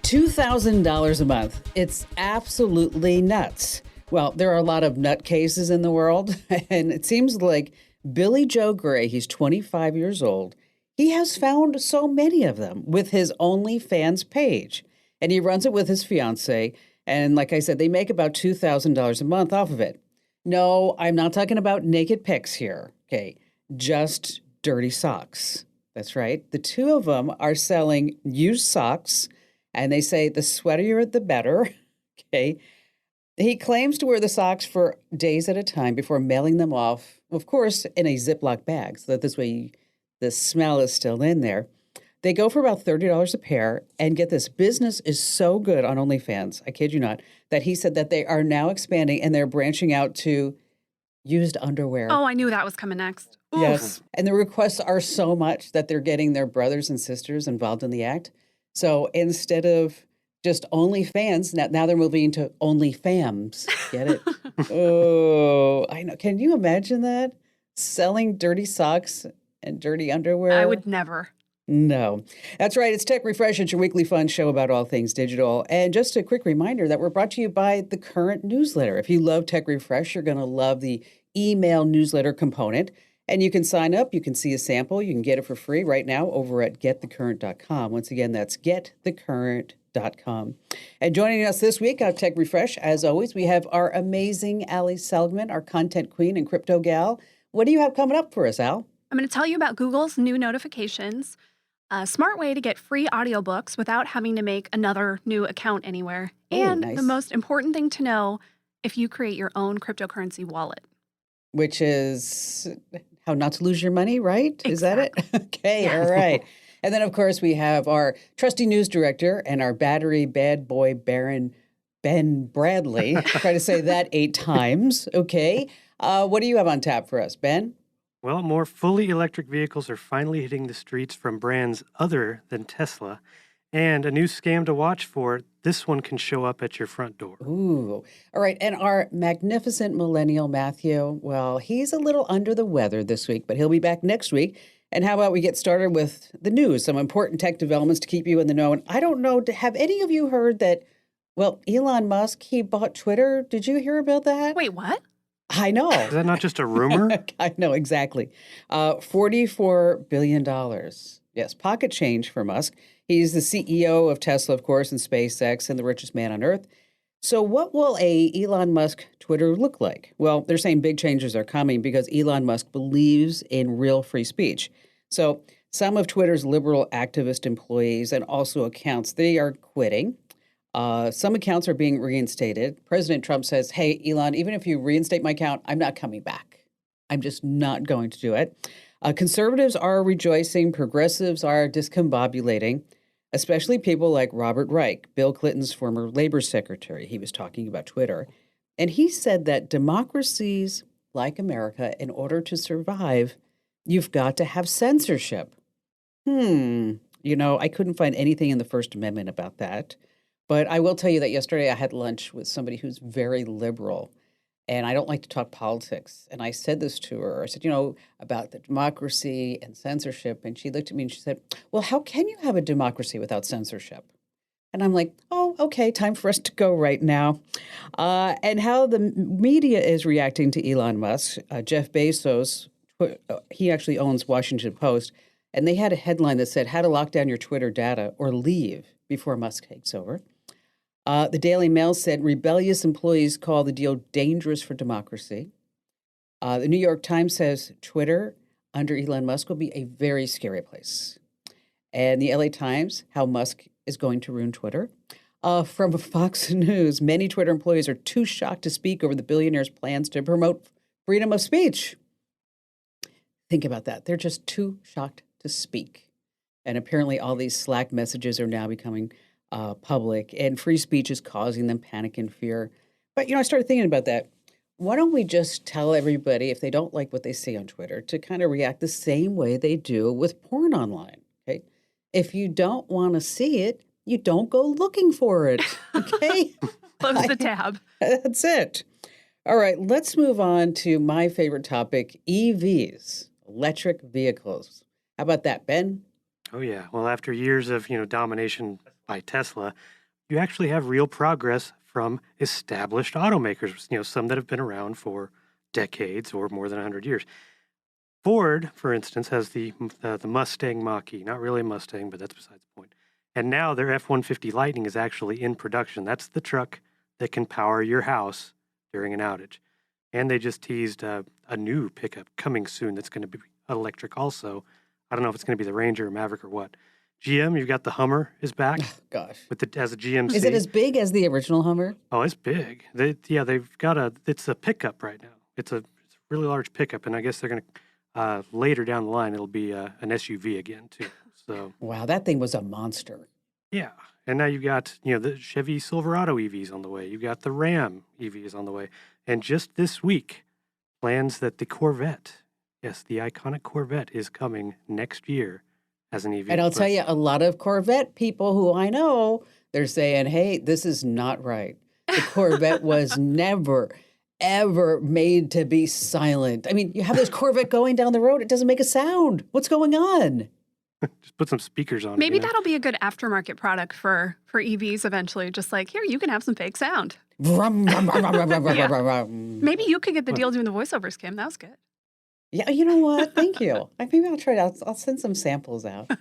$2,000 a month. It's absolutely nuts. Well, there are a lot of nutcases in the world, and it seems like Billy Joe Gray, he's 25 years old, he has found so many of them with his OnlyFans page. And he runs it with his fiance. And like I said, they make about $2,000 a month off of it. No, I'm not talking about naked pics here. Okay, just dirty socks. That's right. The two of them are selling used socks, and they say the sweatier the better. Okay. He claims to wear the socks for days at a time before mailing them off, of course, in a Ziploc bag, so that this way the smell is still in there. They go for about $30 a pair, and get this, business is so good on OnlyFans, I kid you not, that he said that they are now expanding and they're branching out to used underwear. Oh, I knew that was coming next. Oof. Yes, and the requests are so much that they're getting their brothers and sisters involved in the act. So instead of just OnlyFans, now they're moving to OnlyFams. Get it? Oh, I know. Can you imagine that? Selling dirty socks and dirty underwear? I would never. No. That's right. It's Tech Refresh. It's your weekly fun show about all things digital. And just a quick reminder that we're brought to you by the Current newsletter. If you love Tech Refresh, you're going to love the email newsletter component. And you can sign up. You can see a sample. You can get it for free right now over at getthecurrent.com. Once again, that's getthecurrent.com. And joining us this week on Tech Refresh, as always, we have our amazing Ali Seligman, our content queen and crypto gal. What do you have coming up for us, Al? I'm going to tell you about Google's new notifications, a smart way to get free audiobooks without having to make another new account anywhere, and nice. the most important thing to know if you create your own cryptocurrency wallet. Which is how not to lose your money, right? Exactly. Is that it? Okay, Yeah. All right. And then, of course, we have our trusty news director and our battery bad boy Baron, Ben Bradley. Try to say that 8 times. Okay. What do you have on tap for us, Ben? Well, more fully electric vehicles are finally hitting the streets from brands other than Tesla. And a new scam to watch for, this one can show up at your front door. Ooh. All right. And our magnificent millennial Matthew, well, he's a little under the weather this week, but he'll be back next week. And how about we get started with the news, some important tech developments to keep you in the know. And I don't know, have any of you heard that, well, Elon Musk, he bought Twitter? Did you hear about that? Wait, what? I know. Is that not just a rumor? I know, exactly. $44 billion. Yes, pocket change for Musk. He's the CEO of Tesla, of course, and SpaceX, and the richest man on earth. So what will a Elon Musk Twitter look like? Well, they're saying big changes are coming because Elon Musk believes in real free speech. So some of Twitter's liberal activist employees and also accounts, they are quitting. Some accounts are being reinstated. President Trump says, hey, Elon, even if you reinstate my account, I'm not coming back. I'm just not going to do it. Conservatives are rejoicing. Progressives are discombobulating, especially people like Robert Reich, Bill Clinton's former labor secretary. He was talking about Twitter. And he said that democracies like America, in order to survive, you've got to have censorship. You know, I couldn't find anything in the First Amendment about that. But I will tell you that yesterday I had lunch with somebody who's very liberal, and I don't like to talk politics. And I said this to her. I said, you know, about the democracy and censorship. And she looked at me and she said, well, how can you have a democracy without censorship? And I'm like, oh, okay, time for us to go right now. And how the media is reacting to Elon Musk. Jeff Bezos, he actually owns Washington Post, and they had a headline that said, how to lock down your Twitter data or leave before Musk takes over. The Daily Mail said rebellious employees call the deal dangerous for democracy. The New York Times says Twitter under Elon Musk will be a very scary place. And the LA Times, how Musk is going to ruin Twitter. From Fox News, many Twitter employees are too shocked to speak over the billionaire's plans to promote freedom of speech. Think about that. They're just too shocked to speak. And apparently all these Slack messages are now becoming public, and free speech is causing them panic and fear. But, you know, I started thinking about that. Why don't we just tell everybody, if they don't like what they see on Twitter, to kind of react the same way they do with porn online, okay? If you don't want to see it, you don't go looking for it, okay? Close the tab. That's it. All right, let's move on to my favorite topic, EVs, electric vehicles. How about that, Ben? Oh, yeah. Well, after years of, domination by Tesla, you actually have real progress from established automakers, some that have been around for decades or more than 100 years. Ford, for instance, has the Mustang Mach-E. Not really a Mustang, but that's besides the point. And now their F-150 Lightning is actually in production. That's the truck that can power your house during an outage. And they just teased a new pickup coming soon that's going to be electric also. I don't know if it's going to be the Ranger or Maverick or what. GM, you've got the Hummer is back. Gosh. As a GMC. Is it as big as the original Hummer? Oh, it's big. They've got it's a pickup right now. It's a really large pickup, and I guess they're going to, later down the line, it'll be an SUV again, too. So Wow, that thing was a monster. yeah. And now you've got, the Chevy Silverado EVs on the way. You've got the Ram EVs on the way. And just this week, plans that the Corvette, yes, the iconic Corvette is coming next year as an EV. And I'll tell you, a lot of Corvette people who I know, they're saying, hey, this is not right. The Corvette was never, ever made to be silent. I mean, you have this Corvette going down the road. It doesn't make a sound. What's going on? Just put some speakers on it. Maybe that'll be a good aftermarket product for EVs eventually. Just like, here, you can have some fake sound. Vroom, vroom, vroom, vroom, vroom, vroom, Yeah. vroom, vroom. Maybe you could get the deal doing the voiceovers, Kim. That was good. Yeah, you know what? Thank you. Maybe I'll try it. I'll send some samples out.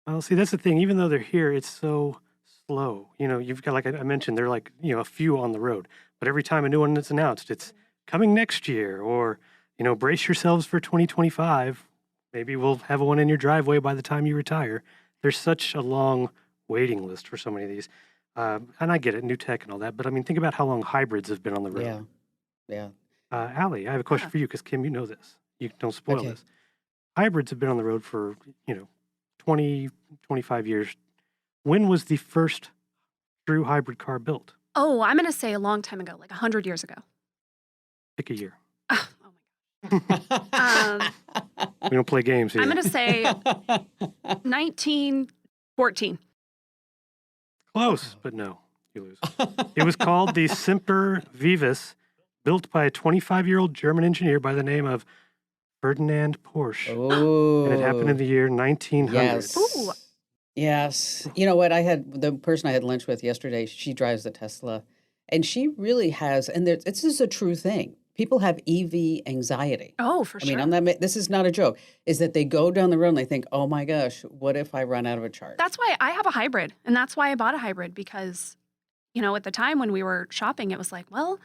Well, see, that's the thing. Even though they're here, it's so slow. You've got, like I mentioned, they're like, a few on the road. But every time a new one is announced, it's coming next year, or, brace yourselves for 2025. Maybe we'll have one in your driveway by the time you retire. There's such a long waiting list for so many of these. And I get it, new tech and all that. But I mean, think about how long hybrids have been on the road. Yeah. Allie, I have a question Yeah. for you because, Kim, you know this. You don't spoil Okay. this. Hybrids have been on the road for, 20, 25 years. When was the first true hybrid car built? Oh, I'm going to say a long time ago, like 100 years ago. Pick a year. Oh my God. We don't play games here. I'm going to say 1914. Close, but no, you lose. It was called the Semper Vivus, built by a 25-year-old German engineer by the name of Ferdinand Porsche. Oh. And it happened in the year 1900. Yes. Ooh. Yes. You know what? The person I had lunch with yesterday, she drives the Tesla, and she really has, and this is a true thing. People have EV anxiety. Oh, for I sure. mean, this is not a joke, is that they go down the road and they think, oh my gosh, what if I run out of a charge? That's why I have a hybrid. And that's why I bought a hybrid because, at the time when we were shopping, it was like, well,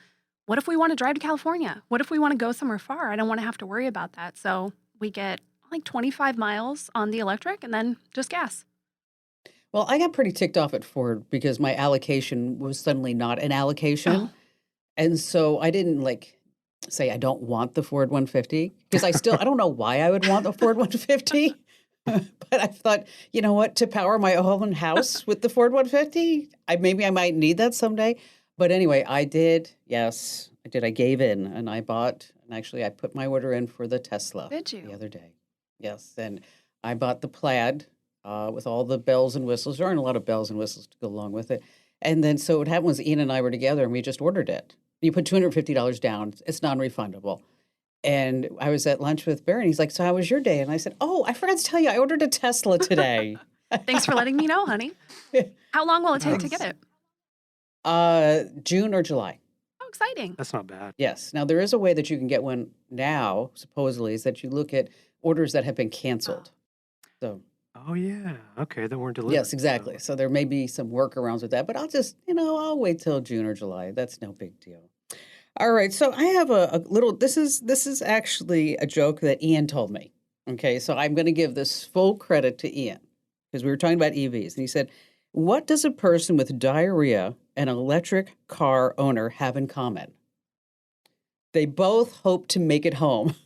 what if we want to drive to California? What if we want to go somewhere far? I don't want to have to worry about that. So we get like 25 miles on the electric and then just gas. Well, I got pretty ticked off at Ford because my allocation was suddenly not an allocation. Oh. And so I didn't say I don't want the Ford 150 because I don't know why I would want the Ford 150. But I thought, you know what, to power my own house with the Ford 150, maybe I might need that someday. But anyway, I did. Yes, I did. I gave in and I bought, and actually I put my order in for the Tesla Did you? the other day. Yes, and I bought the Plaid with all the bells and whistles. There aren't a lot of bells and whistles to go along with it. And then so what happened was Ian and I were together and we just ordered it. You put $250 down. It's non-refundable. And I was at lunch with Barry, and he's like, so how was your day? And I said, oh, I forgot to tell you, I ordered a Tesla today. Thanks for letting me know, honey. How long will it take to get it? June or July. Oh, exciting. That's not bad. Yes. Now, there is a way that you can get one now, supposedly, is that you look at orders that have been canceled. So, Oh, yeah. Okay, that weren't delivered. yes, exactly. So there may be some workarounds with that, but I'll just, I'll wait till June or July. That's no big deal. All right. So I have a little, this is actually a joke that Ian told me. Okay. So I'm going to give this full credit to Ian because we were talking about EVs. And he said, what does a person with diarrhea and an electric car owner have in common? They both hope to make it home.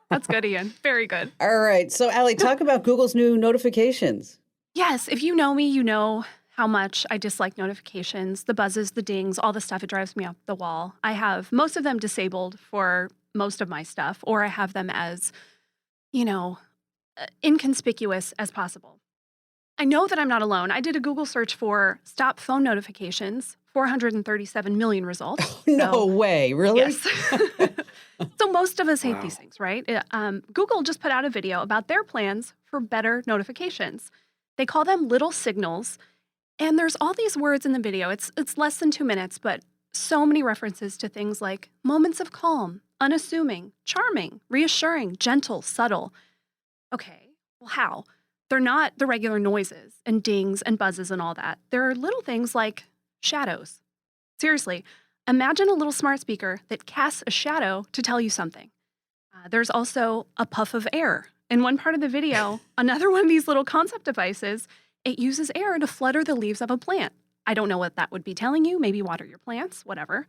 That's good, Ian. Very good. All right. So, Allie, talk about Google's new notifications. Yes, if you know me, you know how much I dislike notifications, the buzzes, the dings, all the stuff. It drives me up the wall. I have most of them disabled for most of my stuff, or I have them as, inconspicuous as possible. I know that I'm not alone. I did a Google search for stop phone notifications, 437 million results. No way. Really? Yes. So most of us hate Wow. these things, right? Google just put out a video about their plans for better notifications. They call them little signals. And there's all these words in the video. It's less than 2 minutes, but so many references to things like moments of calm, unassuming, charming, reassuring, gentle, subtle. Okay, well, how? They're not the regular noises and dings and buzzes and all that. There are little things like shadows. Seriously, imagine a little smart speaker that casts a shadow to tell you something. There's also a puff of air. In one part of the video, another one of these little concept devices, it uses air to flutter the leaves of a plant. I don't know what that would be telling you. Maybe water your plants, whatever.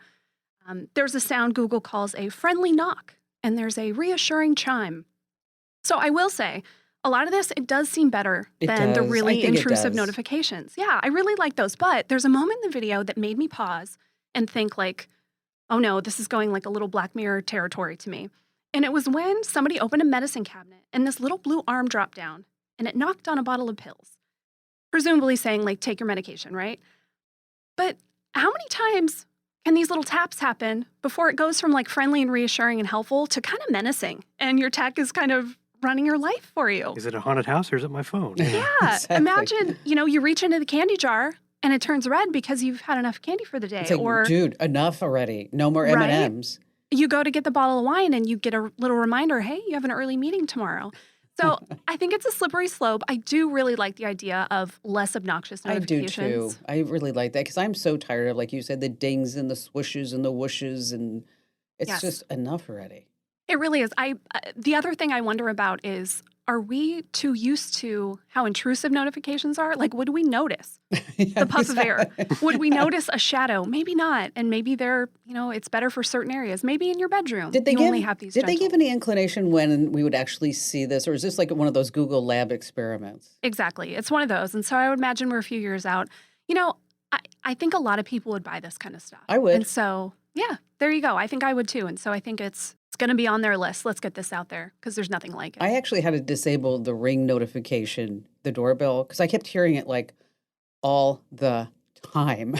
There's a sound Google calls a friendly knock, and there's a reassuring chime. So I will say, a lot of this, it does seem better than the really intrusive notifications. Yeah, I really like those. But there's a moment in the video that made me pause and think like, oh no, this is going like a little Black Mirror territory to me. And it was when somebody opened a medicine cabinet and this little blue arm dropped down and it knocked on a bottle of pills. Presumably saying like, take your medication, right? But how many times can these little taps happen before it goes from like friendly and reassuring and helpful to kind of menacing and your tech is kind of running your life for you? Is it a haunted house or is it my phone? Yeah. Exactly. Imagine, you reach into the candy jar and it turns red because you've had enough candy for the day. It's like, or, dude, enough already. No more right? M&Ms. You go to get the bottle of wine and you get a little reminder, hey, you have an early meeting tomorrow. So I think it's a slippery slope. I do really like the idea of less obnoxious notifications. I do too. I really like that because I'm so tired of, like you said, the dings and the swooshes and the whooshes, and it's just enough already. It really is. The other thing I wonder about is, are we too used to how intrusive notifications are? Like, would we notice the puff of air? Would we notice a shadow? Maybe not. And maybe they're, it's better for certain areas. Maybe in your bedroom, Did they gentle. give any inclination when we would actually see this? Or is this like one of those Google lab experiments? Exactly. It's one of those. And so I would imagine we're a few years out. I think a lot of people would buy this kind of stuff. I would. And so, yeah, there you go. I think I would too. And so I think it's going to be on their list. Let's get this out there because there's nothing like it. I actually had to disable the Ring notification, the doorbell, because I kept hearing it like all the time,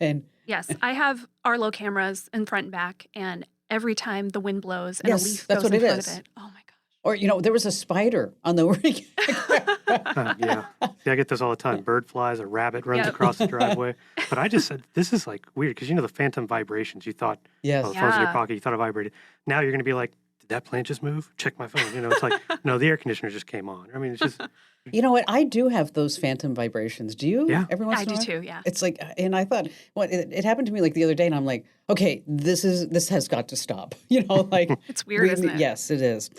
and yes, I have Arlo cameras in front and back, and every time the wind blows and a leaf goes in front of it, oh my gosh. Or, there was a spider on the Ring. Yeah. See, I get this all the time. Bird flies, a rabbit runs across the driveway. But I just said, this is like weird because the phantom vibrations. You thought, the phone's in your pocket, you thought it vibrated. Now you're going to be like, did that plant just move? Check my phone. It's like, no, the air conditioner just came on. I mean, it's just. You know what? I do have those phantom vibrations. Do you? Yeah. Every once in a while? I do too, yeah. It's like, and I thought, it happened to me like the other day, and I'm like, okay, this has got to stop. Like. It's weird, isn't it? Yes, it is.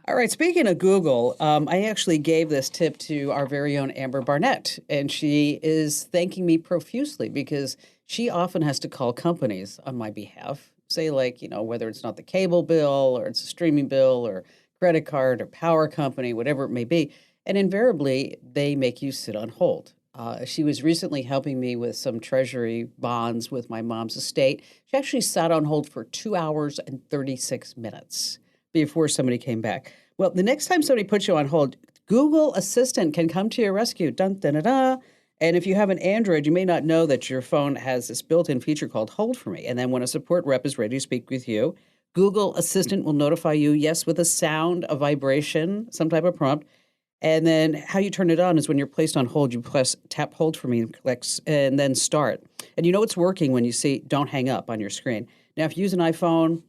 All right, speaking of Google, I actually gave this tip to our very own Amber Barnett, and she is thanking me profusely because she often has to call companies on my behalf, say like, whether it's not the cable bill or it's a streaming bill or credit card or power company, whatever it may be, and invariably they make you sit on hold. She was recently helping me with some treasury bonds with my mom's estate. She actually sat on hold for 2 hours and 36 minutes. Before somebody came back. Well, the next time somebody puts you on hold, Google Assistant can come to your rescue. Dun, dun, dun, dun. And if you have an Android, you may not know that your phone has this built-in feature called Hold for Me. And then when a support rep is ready to speak with you, Google Assistant will notify you, yes, with a sound, a vibration, some type of prompt. And then how you turn it on is when you're placed on hold, you tap Hold for Me and then start. And it's working when you see Don't Hang Up on your screen. Now, if you use an iPhone,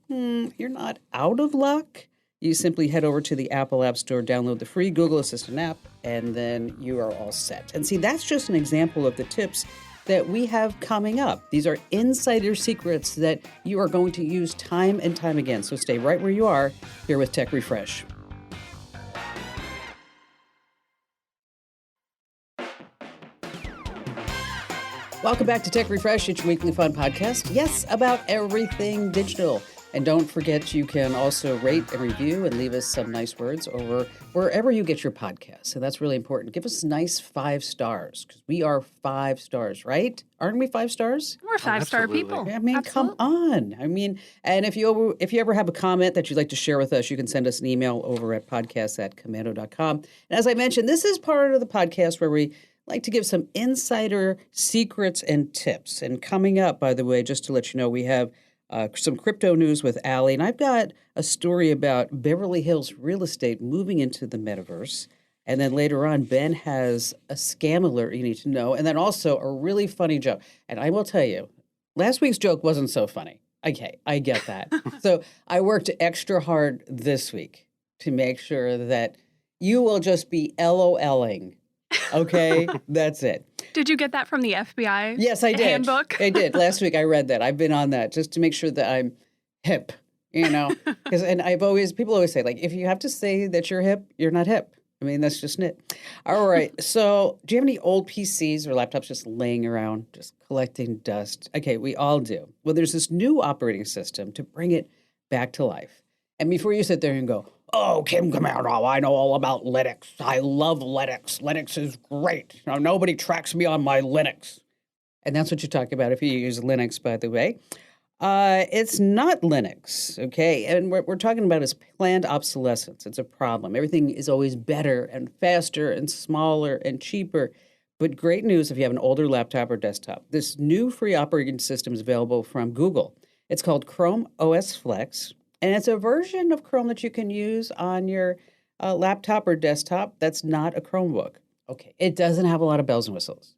you're not out of luck. You simply head over to the Apple App Store, download the free Google Assistant app, and then you are all set. And see, that's just an example of the tips that we have coming up. These are insider secrets that you are going to use time and time again. So stay right where you are here with Tech Refresh. Welcome back to Tech Refresh, it's your weekly fun podcast. Yes, about everything digital. And don't forget, you can also rate and review and leave us some nice words over wherever you get your podcasts. So that's really important. Give us nice 5 stars because we are 5 stars, right? Aren't we 5 stars? We're 5-star people. I mean, Come on. I mean, and if you ever have a comment that you'd like to share with us, you can send us an email over at podcast@komando.com. And as I mentioned, this is part of the podcast where we like to give some insider secrets and tips. And coming up, by the way, just to let you know, we have some crypto news with Allie. And I've got a story about Beverly Hills real estate moving into the metaverse. And then later on, Ben has a scam alert you need to know. And then also a really funny joke. And I will tell you, last week's joke wasn't so funny. Okay, I get that. So I worked extra hard this week to make sure that you will just be LOLing. Okay, that's it. Did you get that from the FBI Yes, I did. handbook? I did. Last week I read that. I've been on that just to make sure that I'm hip, and people always say, like, if you have to say that you're hip, you're not hip. I mean, that's just it. All right. So do you have any old PCs or laptops just laying around, just collecting dust? Okay, we all do. Well, there's this new operating system to bring it back to life. And before you sit there and go, oh, Kim Komando, I know all about Linux. I love Linux. Linux is great. Now, nobody tracks me on my Linux. And that's what you talk about if you use Linux, by the way. It's not Linux, okay? And what we're talking about is planned obsolescence. It's a problem. Everything is always better and faster and smaller and cheaper. But great news if you have an older laptop or desktop. This new free operating system is available from Google. It's called Chrome OS Flex, and it's a version of Chrome that you can use on your laptop or desktop that's not a Chromebook. Okay, it doesn't have a lot of bells and whistles.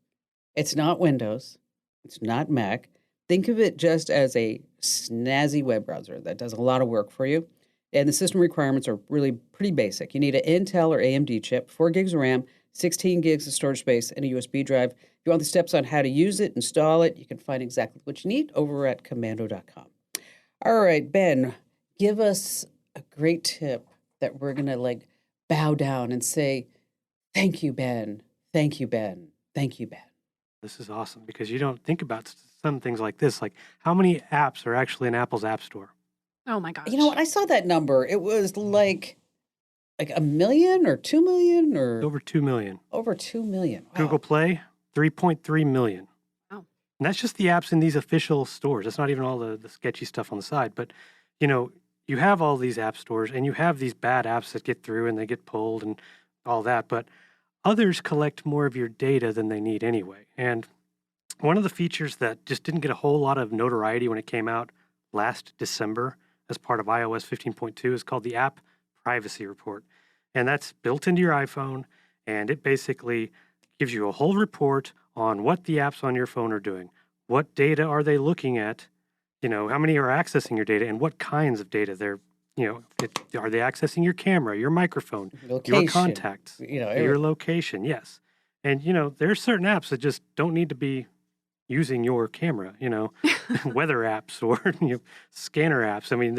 It's not Windows. It's not Mac. Think of it just as a snazzy web browser that does a lot of work for you. And the system requirements are really pretty basic. You need an Intel or AMD chip, 4 gigs of RAM, 16 gigs of storage space, and a USB drive. If you want the steps on how to use it, install it, you can find exactly what you need over at Komando.com. All right, Ben, give us a great tip that we're going to bow down and say, thank you, Ben. Thank you, Ben. Thank you, Ben. This is awesome because you don't think about some things like this, like how many apps are actually in Apple's App Store? Oh my gosh. You know what? I saw that number. It was like 1 million or 2 million or Over 2 million. over 2 million. Wow. Google Play, 3.3 million. Wow. And that's just the apps in these official stores. That's not even all the sketchy stuff on the side. But, you have all these app stores and you have these bad apps that get through and they get pulled and all that. But others collect more of your data than they need anyway. And one of the features that just didn't get a whole lot of notoriety when it came out last December as part of iOS 15.2 is called the App Privacy Report. And that's built into your iPhone, and it basically gives you a whole report on what the apps on your phone are doing. What data are they looking at? How many are accessing your data and what kinds of data they're, are they accessing your camera, your microphone, Location, your contacts, your location? Yes. And, there are certain apps that just don't need to be using your camera, weather apps or scanner apps. I mean,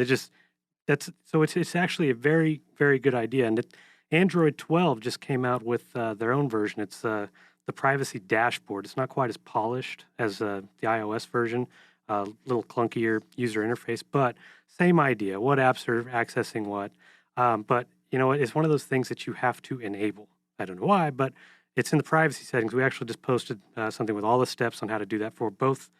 it's actually a very, very good idea. And Android 12 just came out with their own version. It's the privacy dashboard. It's not quite as polished as the iOS version, a little clunkier user interface, but same idea. What apps are accessing what? But it's one of those things that you have to enable. I don't know why, but it's in the privacy settings. We actually just posted something with all the steps on how to do that for both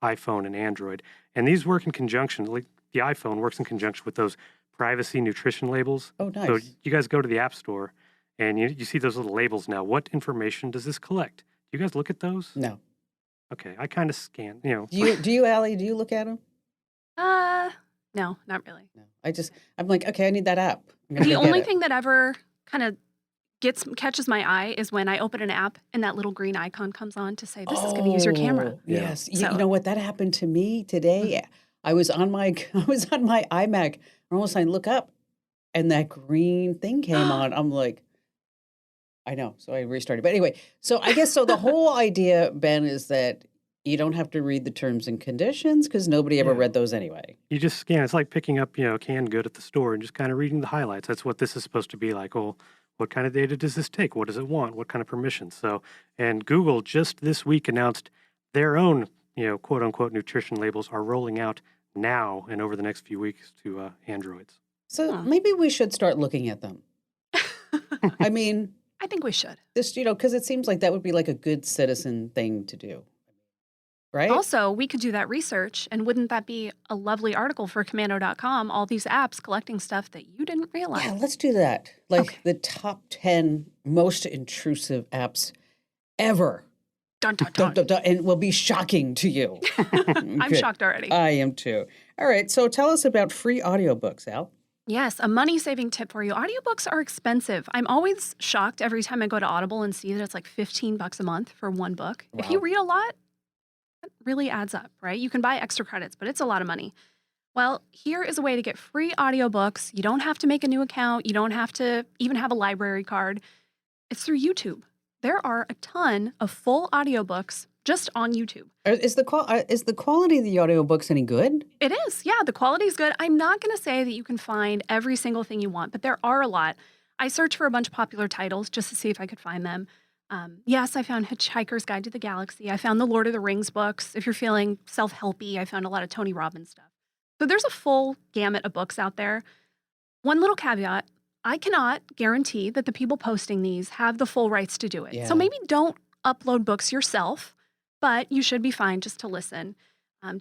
iPhone and Android. And these work in conjunction. Like the iPhone works in conjunction with those privacy nutrition labels. Oh, nice. So you guys go to the App Store and you see those little labels now. What information does this collect? Do you guys look at those? No. Okay, I kind of scan, Do you, Allie? Do you look at them? No, not really. No. I'm like, okay, I need that app. The only thing that ever kind of catches my eye is when I open an app and that little green icon comes on to say, this is going to use your camera. Yes. So- You know what? That happened to me today. I was on my iMac. And almost I look up and that green thing came on. I'm like, I know. So I restarted. But anyway, so I guess the whole idea, Ben, is that you don't have to read the terms and conditions because nobody ever read those anyway. You just scan. It's like picking up, canned good at the store and just kind of reading the highlights. That's what this is supposed to be like. Well, what kind of data does this take? What does it want? What kind of permissions? So, and Google just this week announced their own, quote unquote nutrition labels are rolling out now and over the next few weeks to Androids. So maybe we should start looking at them. I mean, I think we should. This, because it seems like that would be like a good citizen thing to do. Right? Also, we could do that research, and wouldn't that be a lovely article for Komando.com, all these apps collecting stuff that you didn't realize? Yeah, let's do that. The top 10 most intrusive apps ever. Dun, dun, dun. Dun, dun, dun, and will be shocking to you. I'm shocked already. I am too. All right, so tell us about free audiobooks, Al. Yes, a money-saving tip for you. Audiobooks are expensive. I'm always shocked every time I go to Audible and see that it's like 15 bucks a month for one book. If you Wow. read a lot, it really adds up, right? You can buy extra credits, but it's a lot of money. Well, here is a way to get free audiobooks. You don't have to make a new account. You don't have to even have a library card. It's through YouTube. There are a ton of full audiobooks just on YouTube. Is the quality of the audiobooks any good? It is. Yeah, the quality is good. I'm not going to say that you can find every single thing you want, but there are a lot. I searched for a bunch of popular titles just to see if I could find them. Yes, I found Hitchhiker's Guide to the Galaxy. I found the Lord of the Rings books. If you're feeling self-helpy, I found a lot of Tony Robbins stuff. So there's a full gamut of books out there. One little caveat, I cannot guarantee that the people posting these have the full rights to do it. So Yeah. maybe don't upload books yourself, but you should be fine just to listen.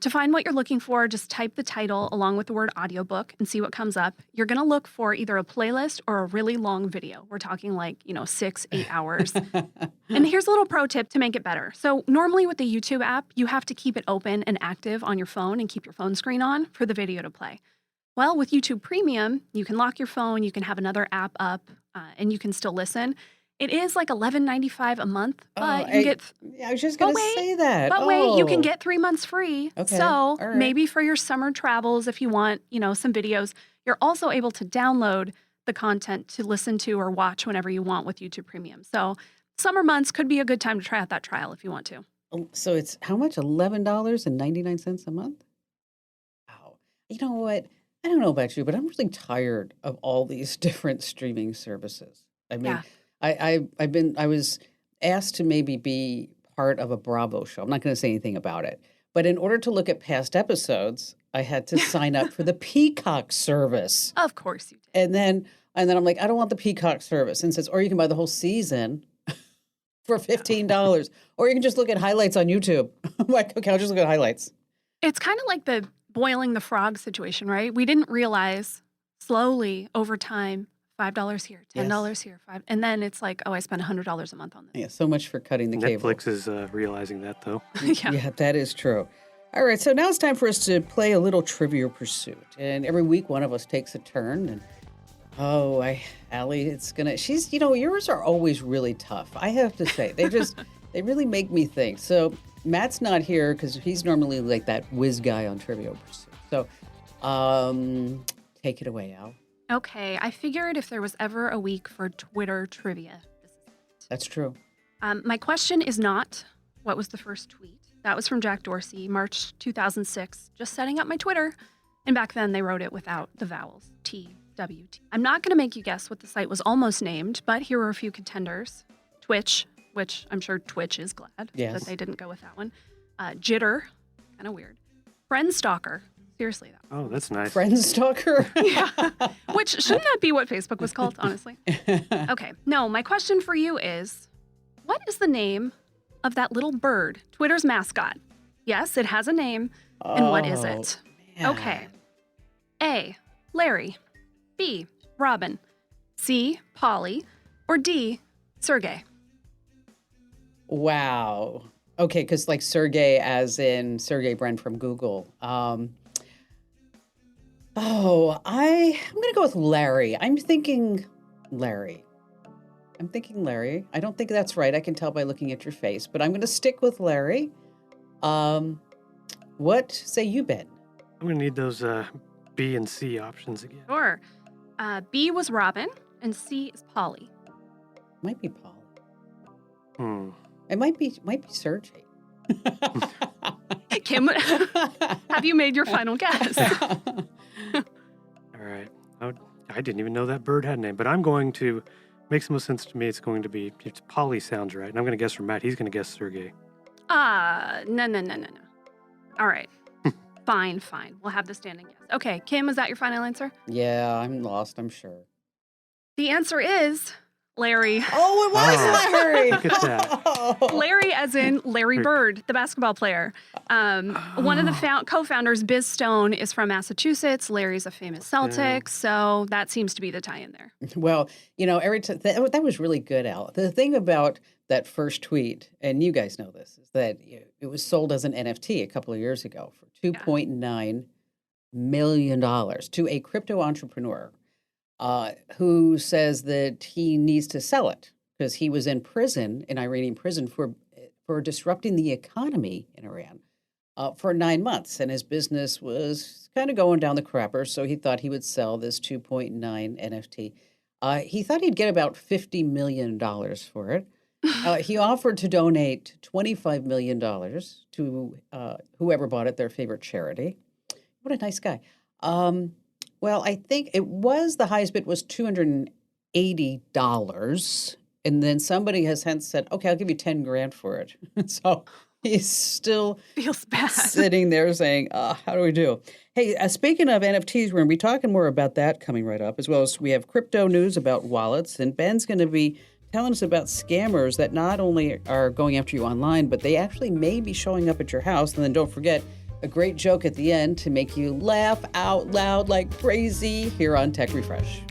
To find what you're looking for, just type the title along with the word audiobook and see what comes up. You're going to look for either a playlist or a really long video. We're talking like, 6, 8 hours. And here's a little pro tip to make it better. So normally with the YouTube app, you have to keep it open and active on your phone and keep your phone screen on for the video to play. Well, with YouTube Premium, you can lock your phone, you can have another app up, and you can still listen. It is like $11.95 a month, but you get Yeah, I was just But going to wait, say that. but wait, you can Oh, get 3 months free. okay. So All right. maybe for your summer travels, if you want, some videos, you're also able to download the content to listen to or watch whenever you want with YouTube Premium. So summer months could be a good time to try out that trial if you want to. So it's how much? $11.99 a month? Wow. You know what? I don't know about you, but I'm really tired of all these different streaming services. I mean, Yeah. I was asked to maybe be part of a Bravo show. I'm not going to say anything about it, but in order to look at past episodes, I had to sign up for the Peacock service, Of course you did. and then I'm like, I don't want the Peacock service, and it says, or you can buy the whole season for $15, or you can just look at highlights on YouTube. I'm like, okay, I'll just look at highlights. It's kind of like the boiling the frog situation, right? We didn't realize slowly over time, $5 here, $10 here, and then it's like, oh, I spent $100 a month on this. Yeah, so much for cutting the cable. Netflix is realizing that, though. Yeah. Yeah, that is true. All right, so now it's time for us to play a little Trivia Pursuit. And every week, one of us takes a turn. And Allie, yours are always really tough. I have to say, they really make me think. So Matt's not here because he's normally like that whiz guy on Trivia Pursuit. So take it away, Al. Okay, I figured if there was ever a week for Twitter trivia, this is it. That's true. My question is not, what was the first tweet? That was from Jack Dorsey, March 2006, just setting up my Twitter. And back then they wrote it without the vowels, TWT. I'm not going to make you guess what the site was almost named, but here are a few contenders. Twitch, which I'm sure Twitch is glad that Yes. they didn't go with that one. Jitter, kind of weird. Friendstalker, seriously though. Oh, that's nice. Friend stalker. Yeah. Which shouldn't that be what Facebook was called, honestly? Okay. No, my question for you is, what is the name of that little bird, Twitter's mascot? Yes, it has a name. And what is it? Man. Okay. A, Larry. B, Robin. C, Polly. Or D, Sergey. Wow. Okay, because like Sergey, as in Sergey Brin from Google. I'm going to go with Larry. I'm thinking Larry. I don't think that's right. I can tell by looking at your face, but I'm going to stick with Larry. What say you, Ben? I'm going to need those B and C options again. Sure. B was Robin, and C is Polly. Might be Paul. Hmm. It might be Sergey. Kim, have you made your final guess? All right. I didn't even know that bird had a name, but I'm going to, makes the most sense to me, it's going to be, it's Polly sounds right. And I'm going to guess for Matt, he's going to guess Sergey. No. All right. Fine. We'll have the standing guess. Okay, Kim, is that your final answer? Yeah, I'm lost, I'm sure. The answer is Larry. Oh, it was Oh, Larry. look at that. Larry as in Larry Bird, the basketball player. One of the co-founders, Biz Stone, is from Massachusetts. Larry's a famous Celtic, so that seems to be the tie-in there. Well, every time that was really good, Al. The thing about that first tweet, and you guys know this, is that it was sold as an NFT a couple of years ago for $2.9 million to a crypto entrepreneur who says that he needs to sell it because he was in prison, in Iranian prison, for disrupting the economy in Iran for 9 months. And his business was kind of going down the crapper. So he thought he would sell this 2.9 NFT. He thought he'd get about $50 million for it. He offered to donate $25 million to whoever bought it, their favorite charity. What a nice guy. Well, I think the highest bid was $280. And then somebody has hence said, okay, I'll give you 10 grand for it. So he's still Feels bad. sitting there saying, how do we do? Hey, speaking of NFTs, we're going to be talking more about that coming right up, as well as we have crypto news about wallets. And Ben's going to be telling us about scammers that not only are going after you online, but they actually may be showing up at your house. And then don't forget, a great joke at the end to make you laugh out loud like crazy here on Tech Refresh.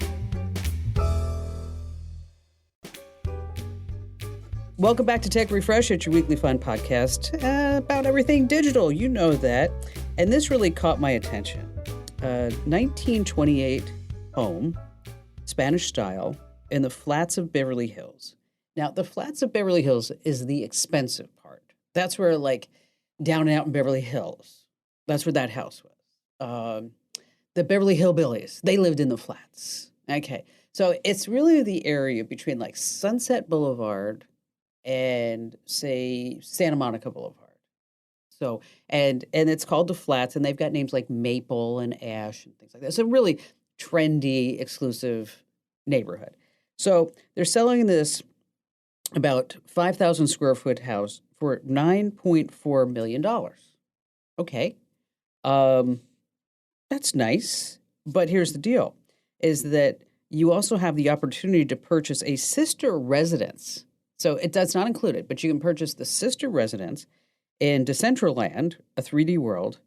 Welcome back to Tech Refresh. It's your weekly fun podcast about everything digital. You know that. And this really caught my attention. 1928 home, Spanish style, in the flats of Beverly Hills. Now, the flats of Beverly Hills is the expensive part. That's where, like, down and out in Beverly Hills, that's where that house was. The Beverly Hillbillies, they lived in the flats. Okay. So it's really the area between, like, Sunset Boulevard and, say, Santa Monica Boulevard. So, and it's called the Flats, and they've got names like Maple and Ash and things like that. It's a really trendy, exclusive neighborhood. So they're selling this about 5,000 square foot house for $9.4 million. Okay. That's nice. But here's the deal, is that you also have the opportunity to purchase a sister residence. So it does not include it, but you can purchase the sister residence in Decentraland, a 3D world,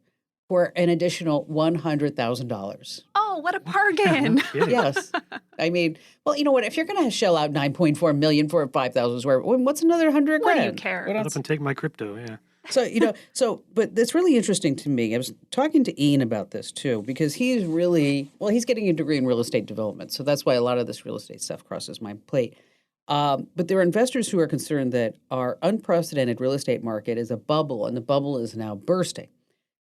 for an additional $100,000. Oh, what a bargain. Yes. I mean, well, you know what? If you're going to shell out $9.4 million for a 5,000 square, what's another 100 What grand? do you care? What Shut else? up and take my crypto, yeah. So, but that's really interesting to me. I was talking to Ian about this too, because he's getting a degree in real estate development. So that's why a lot of this real estate stuff crosses my plate. But there are investors who are concerned that our unprecedented real estate market is a bubble, and the bubble is now bursting.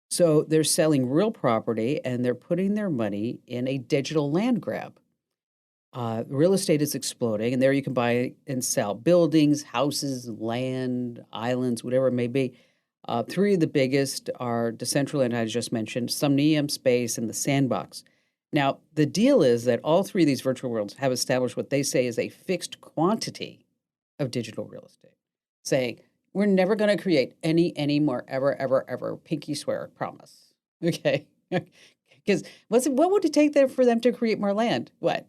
So they're selling real property, and they're putting their money in a digital land grab. Real estate is exploding, and there you can buy and sell buildings, houses, land, islands, whatever it may be. Three of the biggest are Decentraland, I just mentioned, Somnium Space, and the Sandbox. Now, the deal is that all three of these virtual worlds have established what they say is a fixed quantity of digital real estate, saying, we're never going to create any more, ever, pinky swear, promise. Okay? Because what would it take there for them to create more land? What?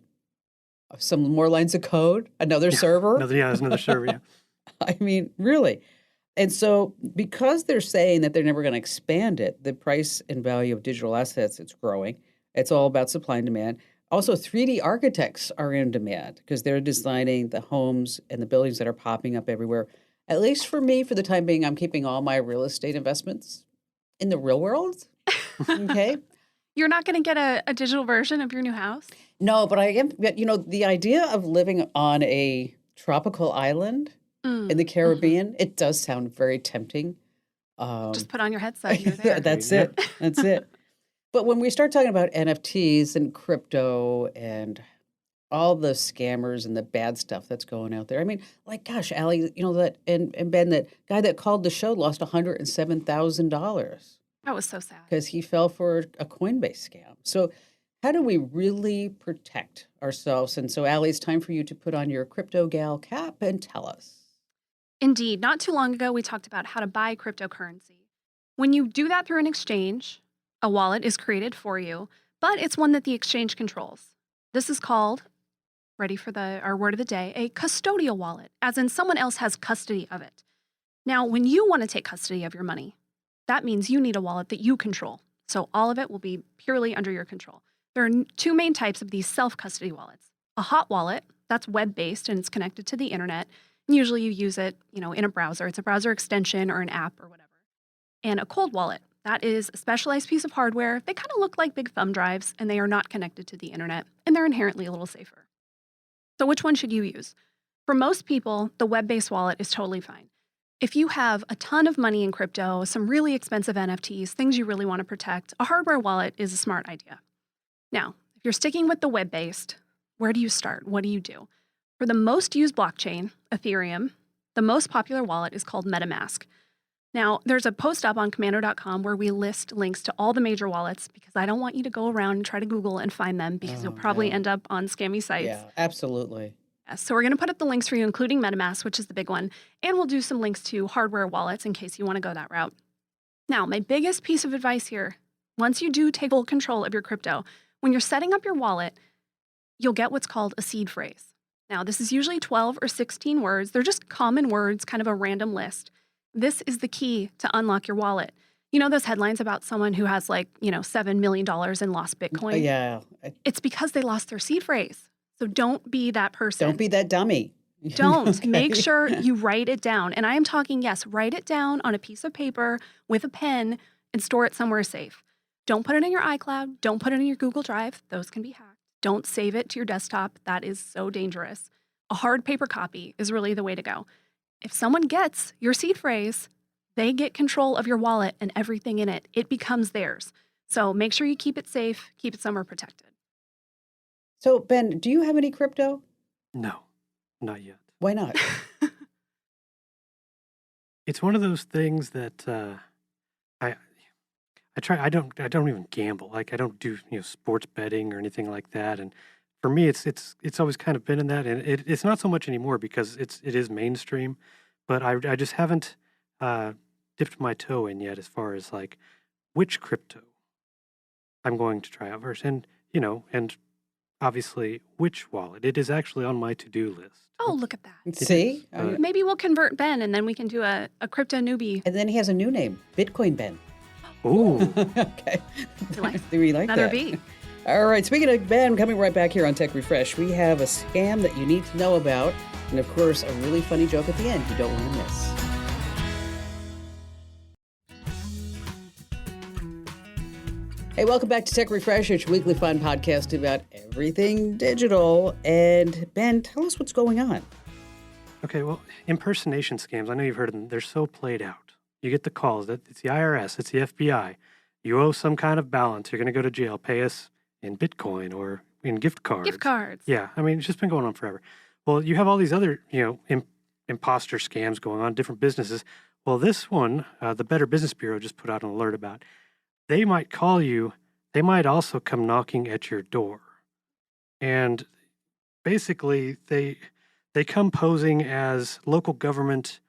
Some more lines of code? Another server? There's another server, yeah. I mean, really. And so because they're saying that they're never going to expand it, the price and value of digital assets, it's growing. It's all about supply and demand. Also, 3D architects are in demand because they're designing the homes and the buildings that are popping up everywhere. At least for me, for the time being, I'm keeping all my real estate investments in the real world. Okay. You're not going to get a digital version of your new house? No, but I am, the idea of living on a tropical island in the Caribbean, it does sound very tempting. Just put on your headset. You're there. That's it. That's it. But when we start talking about NFTs and crypto and all the scammers and the bad stuff that's going out there, I mean, like, gosh, Allie, that and Ben, that guy that called the show lost $107,000 That was so sad. because he fell for a Coinbase scam. So how do we really protect ourselves? And so, Allie, it's time for you to put on your crypto gal cap and tell us. Indeed. Not too long ago, we talked about how to buy cryptocurrency. When you do that through an exchange, a wallet is created for you, but it's one that the exchange controls. This is called, ready for our word of the day, a custodial wallet, as in someone else has custody of it. Now, when you want to take custody of your money, that means you need a wallet that you control. So all of it will be purely under your control. There are two main types of these self-custody wallets. A hot wallet, that's web-based and it's connected to the internet. And usually you use it, in a browser. It's a browser extension or an app or whatever. And a cold wallet, That is a specialized piece of hardware. They kind of look like big thumb drives, and they are not connected to the internet, and they're inherently a little safer. So which one should you use? For most people, the web-based wallet is totally fine. If you have a ton of money in crypto, some really expensive NFTs, things you really want to protect, a hardware wallet is a smart idea. Now, if you're sticking with the web-based, where do you start? What do you do? For the most used blockchain, Ethereum, the most popular wallet is called MetaMask. Now, there's a post up on Komando.com where we list links to all the major wallets because I don't want you to go around and try to Google and find them because you'll probably end up on scammy sites. Yeah, absolutely. So we're going to put up the links for you, including MetaMask, which is the big one, and we'll do some links to hardware wallets in case you want to go that route. Now, my biggest piece of advice here, once you do take full control of your crypto, when you're setting up your wallet, you'll get what's called a seed phrase. Now, this is usually 12 or 16 words. They're just common words, kind of a random list. This is the key to unlock your wallet. You know those headlines about someone who has $7 million in lost Bitcoin? Yeah. It's because they lost their seed phrase. So don't be that person. Don't be that dummy. Don't. Okay. Make sure you write it down. And I am talking, yes, write it down on a piece of paper with a pen and store it somewhere safe. Don't put it in your iCloud. Don't put it in your Google Drive. Those can be hacked. Don't save it to your desktop. That is so dangerous. A hard paper copy is really the way to go. If someone gets your seed phrase, they get control of your wallet and everything in it. It becomes theirs. So make sure you keep it safe, keep it somewhere protected. So, Ben, do you have any crypto? No, not yet. Why not? It's one of those things that I try. I don't even gamble. Like I don't do sports betting or anything like that. And for me, it's always kind of been in that, and it's not so much anymore because it is mainstream. But I just haven't dipped my toe in yet as far as like which crypto I'm going to try out first, and obviously which wallet. It is actually on my to-do list. Oh, look at that. See? Maybe we'll convert Ben and then we can do a crypto newbie. And then he has a new name, Bitcoin Ben. Ooh. Okay. We like Another that. B. All right, speaking of Ben, coming right back here on Tech Refresh, we have a scam that you need to know about, and of course, a really funny joke at the end you don't want to miss. Hey, welcome back to Tech Refresh, your weekly fun podcast about everything digital. And Ben, tell us what's going on. Okay, well, impersonation scams, I know you've heard of them. They're so played out. You get the calls that it's the IRS, it's the FBI. You owe some kind of balance. You're going to go to jail. Pay us in Bitcoin or in gift cards. Gift cards. Yeah, I mean, it's just been going on forever. Well, you have all these other, imposter scams going on, different businesses. Well, this one, the Better Business Bureau just put out an alert about. They might call you. They might also come knocking at your door. And basically, they come posing as local government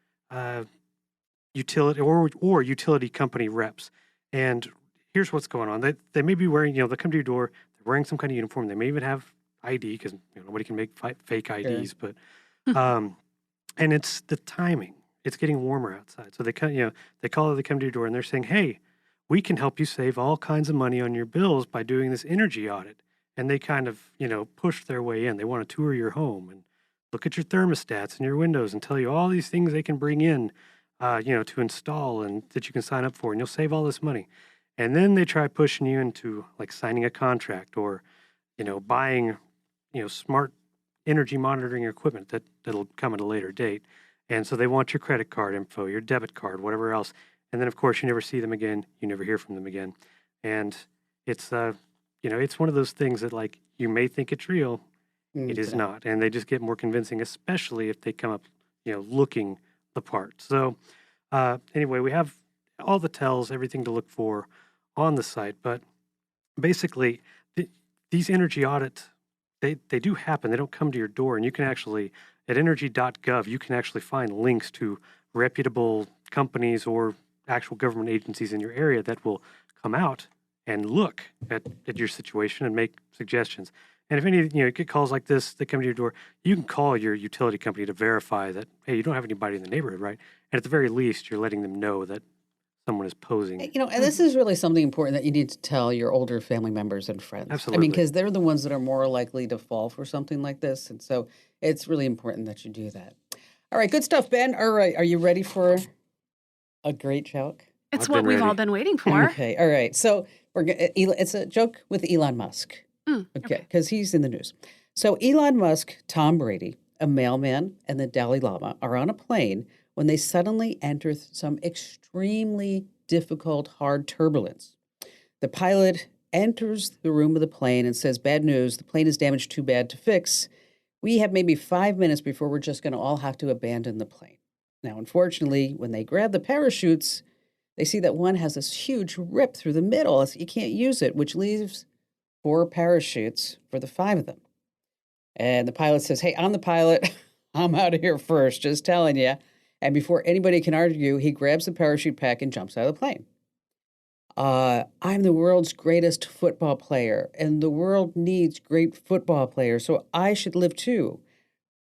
utility or utility company reps. And here's what's going on. They may be wearing, they'll come to your door, they're wearing some kind of uniform. They may even have ID because nobody can make fake IDs. Sure. But and it's the timing. It's getting warmer outside. So they come to your door and they're saying, hey, we can help you save all kinds of money on your bills by doing this energy audit. And they kind of, push their way in. They want to tour your home and look at your thermostats and your windows and tell you all these things they can bring in, to install and that you can sign up for, and you'll save all this money. And then they try pushing you into like signing a contract or, buying, smart energy monitoring equipment that'll come at a later date. And so they want your credit card info, your debit card, whatever else. And then, of course, you never see them again. You never hear from them again. And it's, it's one of those things that, like, you may think it's real. It is not. And they just get more convincing, especially if they come up, looking the part. So, anyway, we have all the tells, everything to look for on the site. But basically, these energy audits, they do happen. They don't come to your door. And you can actually, at energy.gov, you can actually find links to reputable companies or actual government agencies in your area that will come out and look at your situation and make suggestions. And if any, get calls like this that come to your door, you can call your utility company to verify that, hey, you don't have anybody in the neighborhood, right? And at the very least, you're letting them know that someone is posing. And this is really something important that you need to tell your older family members and friends. Absolutely. I mean, because they're the ones that are more likely to fall for something like this. And so it's really important that you do that. All right, good stuff, Ben. All right, are you ready for a great joke? It's I've what been we've all ready. been waiting for. Okay, all right. So it's a joke with Elon Musk. Okay, Okay. because he's in the news. So Elon Musk, Tom Brady, a mailman, and the Dalai Lama are on a plane when they suddenly enter some extremely difficult, hard turbulence. The pilot enters the room of the plane and says, "Bad news, the plane is damaged too bad to fix. We have maybe 5 minutes before we're just going to all have to abandon the plane." Now, unfortunately, when they grab the parachutes, they see that one has this huge rip through the middle. You can't use it, which leaves 4 parachutes for the 5 of them. And the pilot says, "Hey, I'm the pilot. I'm out of here first, just telling you." And before anybody can argue, he grabs the parachute pack and jumps out of the plane. "I'm the world's greatest football player, and the world needs great football players, so I should live too,"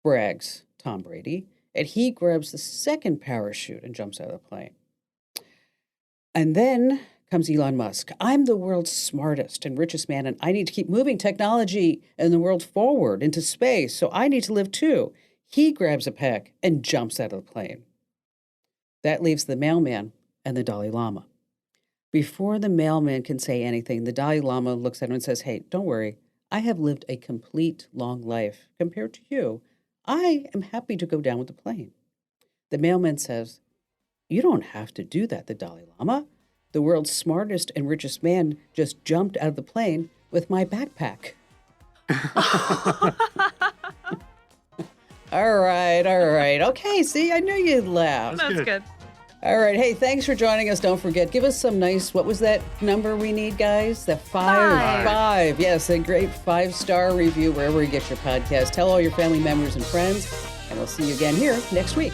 brags Tom Brady. And he grabs the second parachute and jumps out of the plane. And then comes Elon Musk. "I'm the world's smartest and richest man, and I need to keep moving technology and the world forward into space, so I need to live too." He grabs a pack and jumps out of the plane. That leaves the mailman and the Dalai Lama. Before the mailman can say anything, the Dalai Lama looks at him and says, "Hey, don't worry. I have lived a complete long life compared to you. I am happy to go down with the plane." The mailman says, "You don't have to do that, the Dalai Lama. The world's smartest and richest man just jumped out of the plane with my backpack." All right, all right. Okay, see, I knew you'd laugh. That's That's good. All right, hey, thanks for joining us. Don't forget, give us some nice, what was that number we need, guys? The Five. five. Yes, a great 5-star review wherever you get your podcast. Tell all your family members and friends, and we'll see you again here next week.